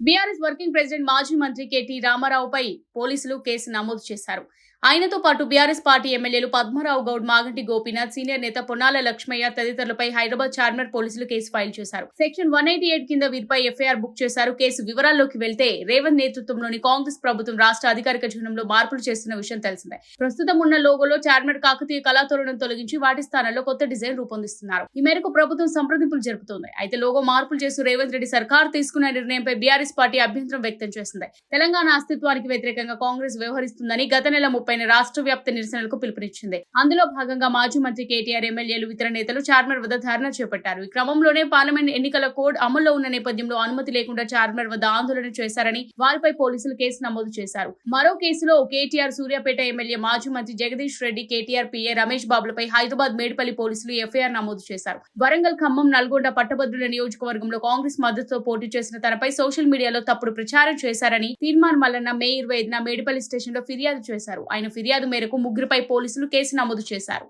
BRS working president మాజీ మంత్రి KT రామారావుపై పోలీసులు కేసు నమోదు చేశారు. ఆయనతో పాటు బీఆర్ఎస్ పార్టీ ఎమ్మెల్యేలు పద్మారావు గౌడ్, మాగంటి గోపీనాథ్, సీనియర్ నేత పొన్నాల లక్ష్మయ్య తదితరులపై హైదరాబాద్ చార్మినార్ పోలీసులు కేసు ఫైల్ చేశారు. సెక్షన్ 188 కింద వీరిపై ఎఫ్ఐఆర్ బుక్ చేశారు. కేసు వివరాల్లోకి వెళ్తే రేవంత్ నేతృత్వంలోని కాంగ్రెస్ ప్రభుత్వం రాష్ట్ర అధికారిక చిహ్నంలో మార్పులు చేస్తున్న విషయం తెలిసిందే. ప్రస్తుతం ఉన్న లోగోలో చార్మినార్ కాకతీయ కళాతోరణం తొలగించి వాటి స్థానంలో కొత్త డిజైన్ రూపొందిస్తున్నారు. ఈ మేరకు ప్రభుత్వం సంప్రదింపులు జరుపుతోంది. అయితే లోగో మార్పులు చేస్తూ రేవంత్ రెడ్డి సర్కార్ తీసుకున్న నిర్ణయంపై బీఆర్ఎస్ పార్టీ అభ్యంతరం వ్యక్తం చేసింది. తెలంగాణ అస్తిత్వానికి వ్యతిరేకంగా కాంగ్రెస్ వ్యవహరిస్తుందని గత నెల 30న రాష్ట్ర వ్యాప్త నిరసనలకు పిలుపునిచ్చింది. అందులో భాగంగా మాజీ మంత్రి కేటీఆర్, ఎమ్మెల్యేలు, ఇతర నేతలు చార్మినార్ వద్ద ధర్నా చేపట్టారు. ఈ క్రమంలోనే పార్లమెంట్ ఎన్నికల కోడ్ అమల్లో ఉన్న నేపథ్యంలో అనుమతి లేకుండా చార్మినార్ వద్ద ఆందోళన చేశారని వారిపై పోలీసులు కేసు నమోదు చేశారు. మరో కేసులో కేటీఆర్, సూర్యాపేట ఎమ్మెల్యే, మాజీ మంత్రి జగదీష్ రెడ్డి, కేటీఆర్ పిఏ రమేష్ బాబులపై హైదరాబాద్ మేడిపల్లి పోలీసులు ఎఫ్ఐఆర్ నమోదు చేశారు. వరంగల్, ఖమ్మం, నల్గొండ పట్టభద్రుల నియోజకవర్గంలో కాంగ్రెస్ మద్దతుతో పోటీ చేసిన తనపై సోషల్ మీడియాలో తప్పుడు ప్రచారం చేశారని తీర్మాన్ మల్లన్న మే 25న మేడిపల్లి స్టేషన్లో ఫిర్యాదు చేశారు. ఆయన ఫిర్యాదు మేరకు ముగ్గురిపై పోలీసులు కేసు నమోదు చేశారు.